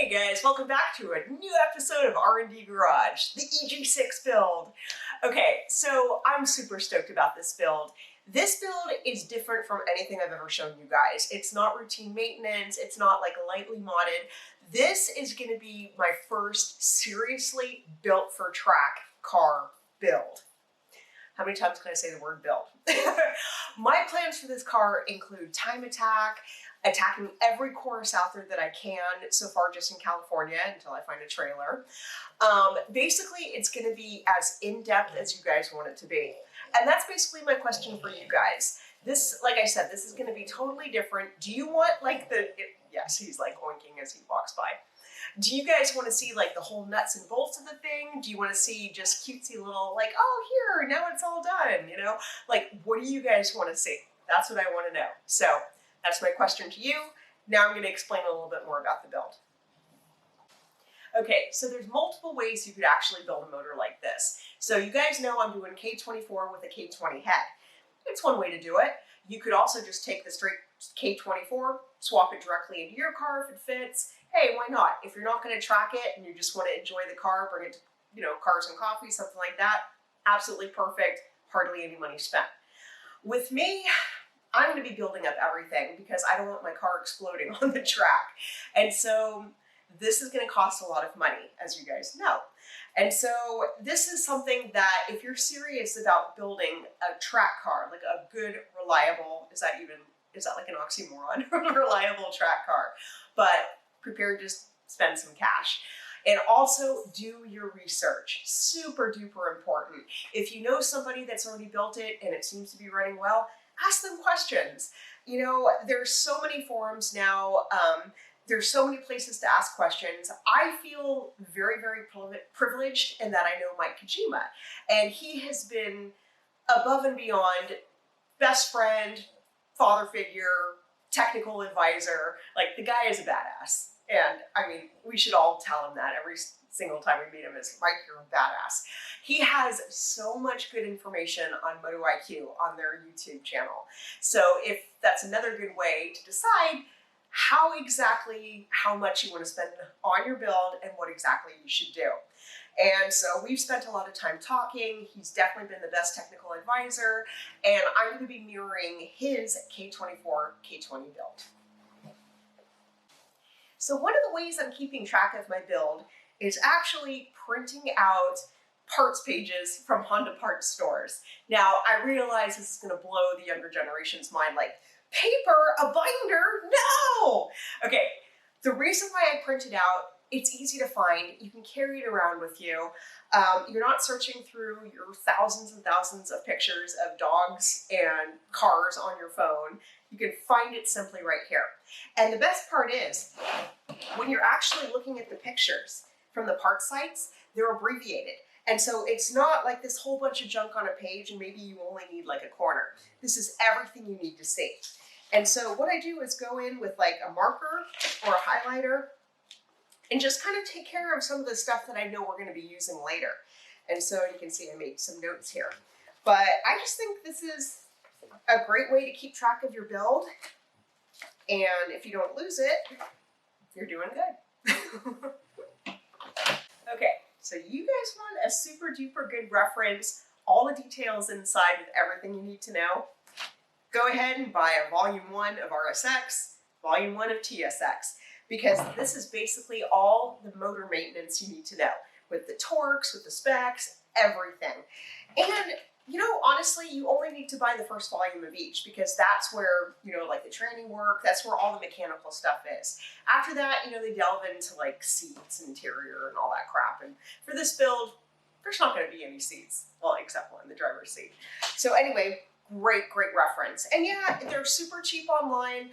Hey guys, welcome back to a new episode of R&D Garage, the EG6 build. Okay, so I'm super stoked about this build. This build is different from anything I've ever shown you guys. It's not routine maintenance, it's not like lightly modded. This is gonna be my first seriously built for track car build. How many times can I say the word build? My plans for this car include time attack, attacking every course out there that I can, so far just in California until I find a trailer. Basically, it's going to be as in-depth as you guys want it to be. And that's basically my question for you guys. This, like I said, this is going to be totally different. Do you want like yes, he's like oinking as he walks by. Do you guys want to see like the whole nuts and bolts of the thing? Do you want to see just cutesy little like, oh, here, now it's all done, you know? Like, what do you guys want to see? That's what I want to know. So that's my question to you. Now I'm going to explain a little bit more about the build. Okay, so there's multiple ways you could actually build a motor like this. So you guys know I'm doing K24 with a K20 head. It's one way to do it. You could also just take the straight K24, swap it directly into your car if it fits. Hey, why not? If you're not going to track it and you just want to enjoy the car, bring it to, Cars and Coffee, something like that, absolutely perfect, hardly any money spent. With me, I'm going to be building up everything because I don't want my car exploding on the track. And so this is going to cost a lot of money, as you guys know. And so this is something that if you're serious about building a track car, like a good, reliable, is that like an oxymoron? Reliable track car, but prepare to just spend some cash. And also do your research, super duper important. If you know somebody that's already built it and it seems to be running well, ask them questions. You know, there's so many forums now. There's so many places to ask questions. I feel very, very privileged in that I know Mike Kojima, and he has been above and beyond best friend, father figure, technical advisor. Like, the guy is a badass. And I mean, we should all tell him that every single time we meet him is, Mike, you're a badass. He has so much good information on Moto IQ on their YouTube channel. So if that's another good way to decide how much you want to spend on your build and what exactly you should do. And so we've spent a lot of time talking. He's definitely been the best technical advisor, and I'm going to be mirroring his K24, K20 build. So one of the ways I'm keeping track of my build is actually printing out parts pages from Honda parts stores. Now, I realize this is going to blow the younger generation's mind, like, paper, a binder, no! Okay, the reason why I print it out, it's easy to find. You can carry it around with you. You're not searching through your thousands and thousands of pictures of dogs and cars on your phone. You can find it simply right here. And the best part is, when you're actually looking at the pictures from the parts sites, they're abbreviated. And so it's not like this whole bunch of junk on a page and maybe you only need like a corner. This is everything you need to see. And so what I do is go in with like a marker or a highlighter and just kind of take care of some of the stuff that I know we're going to be using later. And so you can see I made some notes here. But I just think this is a great way to keep track of your build. And if you don't lose it, you're doing good. Okay, so you guys want a super duper good reference, all the details inside with everything you need to know? Go ahead and buy a volume 1 of RSX, volume 1 of TSX, because this is basically all the motor maintenance you need to know, with the torques, with the specs, everything. And honestly, you only need to buy the first volume of each because that's where, like the training work, that's where all the mechanical stuff is. After that, they delve into like seats, interior, and all that crap. And for this build, there's not going to be any seats, well, except one, the driver's seat. So anyway, great reference. And yeah, they're super cheap online.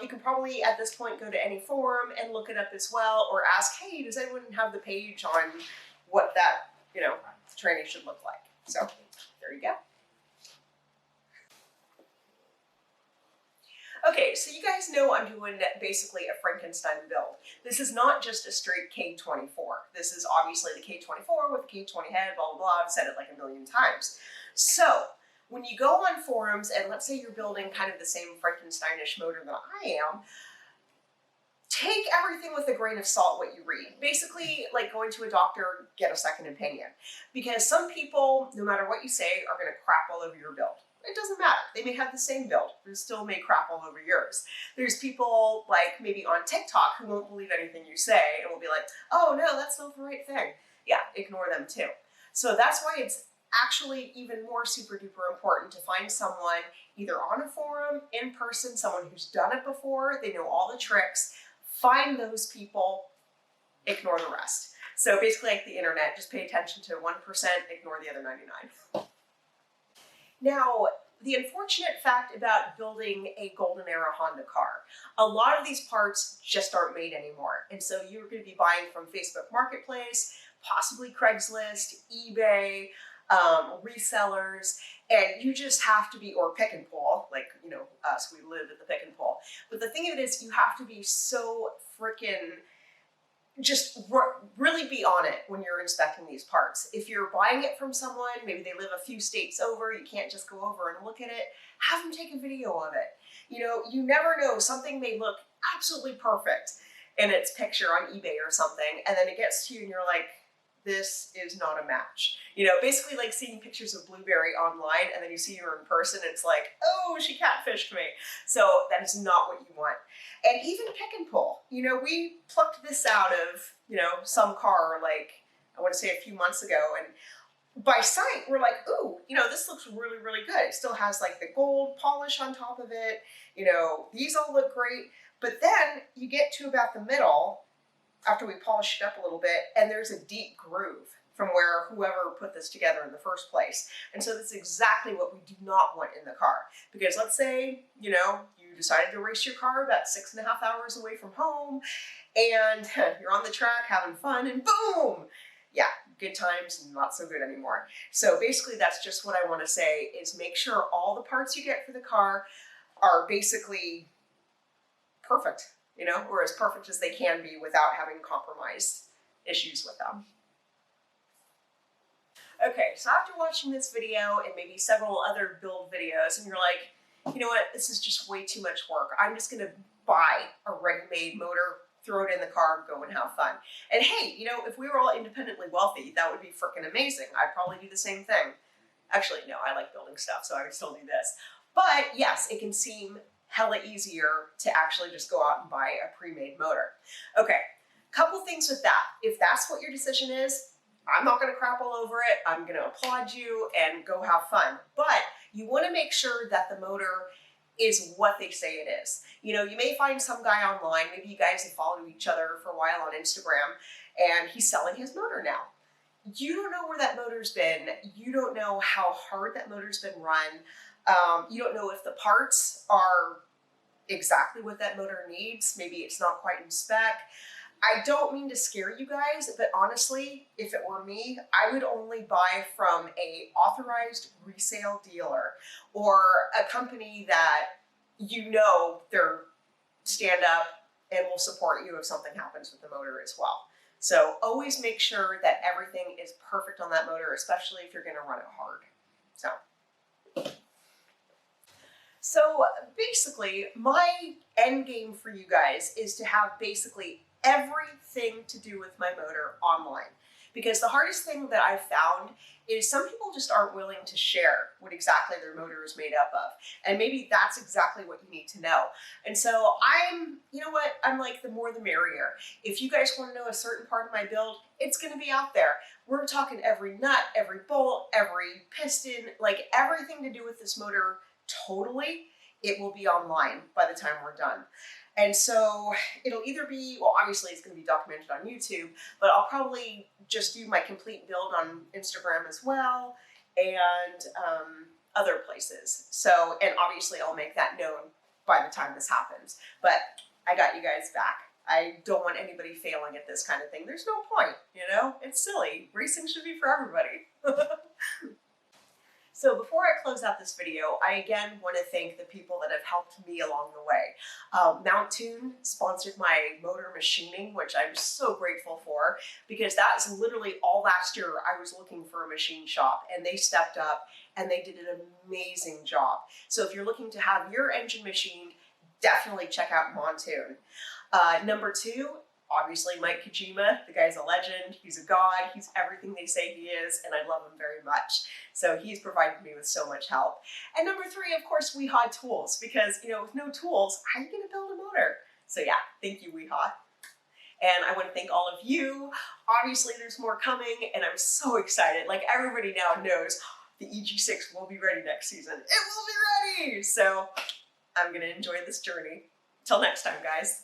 You can probably at this point go to any forum and look it up as well, or ask, hey, does anyone have the page on what that, training should look like? So there you go. Okay, so you guys know I'm doing basically a Frankenstein build. This is not just a straight K24. This is obviously the K24 with the K20 head, blah, blah, blah. I've said it like a million times. So when you go on forums and let's say you're building kind of the same Frankensteinish motor that I am, take everything with a grain of salt what you read. Basically, like going to a doctor, get a second opinion. Because some people, no matter what you say, are going to crap all over your build. It doesn't matter. They may have the same build, but still may crap all over yours. There's people like maybe on TikTok who won't believe anything you say and will be like, oh no, that's not the right thing. Yeah, ignore them too. So that's why it's actually even more super duper important to find someone either on a forum, in person, someone who's done it before, they know all the tricks. Find those people, ignore the rest. So basically like the internet, just pay attention to 1%, ignore the other 99. Now, the unfortunate fact about building a golden era Honda car, a lot of these parts just aren't made anymore. And so you're going to be buying from Facebook Marketplace, possibly Craigslist, eBay, resellers, and you just have to be, or pick and pull, like, you know, us, we live at the pick and pull. But the thing of it is, you have to be so freaking, just really be on it when you're inspecting these parts. If you're buying it from someone, maybe they live a few states over, you can't just go over and look at it, have them take a video of it. You know, you never know, something may look absolutely perfect in its picture on eBay or something, and then it gets to you and you're like, this is not a match. You know, basically like seeing pictures of Blueberry online and then you see her in person, it's like, oh, she catfished me. So that is not what you want. And even pick and pull. You know, we plucked this out of, you know, some car like, I want to say a few months ago, and by sight, we're like, ooh, you know, this looks really, really good. It still has like the gold polish on top of it. You know, these all look great. But then you get to about the middle, after we polish it up a little bit, and there's a deep groove from where whoever put this together in the first place. And so that's exactly what we do not want in the car. Because let's say, you know, you decided to race your car about 6.5 hours away from home, and you're on the track having fun, and boom! Yeah, good times, not so good anymore. So basically that's just what I want to say, is make sure all the parts you get for the car are basically perfect. You know, or as perfect as they can be without having compromised issues with them. Okay, so after watching this video and maybe several other build videos, and you're like, you know what, this is just way too much work. I'm just gonna buy a ready-made motor, throw it in the car, go and have fun. And hey, you know, if we were all independently wealthy, that would be freaking amazing. I'd probably do the same thing. Actually, no, I like building stuff, so I would still do this. But yes, it can seem hella easier to actually just go out and buy a pre-made motor. Okay, couple things with that. If that's what your decision is, I'm not gonna crap all over it. I'm gonna applaud you and go have fun. But you wanna make sure that the motor is what they say it is. You know, you may find some guy online, maybe you guys have followed each other for a while on Instagram, and he's selling his motor now. You don't know where that motor's been. You don't know how hard that motor's been run. You don't know if the parts are exactly what that motor needs. Maybe it's not quite in spec. I don't mean to scare you guys, but honestly, if it were me, I would only buy from a authorized resale dealer or a company that you know they're stand up and will support you if something happens with the motor as well. So always make sure that everything is perfect on that motor, especially if you're going to run it hard. So basically, my end game for you guys is to have basically everything to do with my motor online. Because the hardest thing that I've found is some people just aren't willing to share what exactly their motor is made up of. And maybe that's exactly what you need to know. And so you know what, I'm like, the more the merrier. If you guys want to know a certain part of my build, it's going to be out there. We're talking every nut, every bolt, every piston, like everything to do with this motor totally, it will be online by the time we're done. And so it'll either be, well, obviously it's going to be documented on YouTube, but I'll probably just do my complete build on Instagram as well, and other places. So, and obviously I'll make that known by the time this happens. But I got you guys back. I don't want anybody failing at this kind of thing. There's no point, you know? It's silly. Racing should be for everybody. So before I close out this video, I again want to thank the people that have helped me along the way. Mount Tune sponsored my motor machining, which I'm so grateful for, because that's literally all last year I was looking for a machine shop, and they stepped up and they did an amazing job. So if you're looking to have your engine machined, definitely check out Montoon. Number 2, obviously Mike Kojima. The guy's a legend. He's a god. He's everything they say he is, and I love him very much. So he's provided me with so much help. And number 3, of course, Weehaw tools, because with no tools, how are you going to build a motor? So yeah, thank you, Weehaw. And I want to thank all of you. Obviously, there's more coming, and I'm so excited. Like, everybody now knows the EG6 will be ready next season. It will be ready! So I'm going to enjoy this journey. Till next time, guys.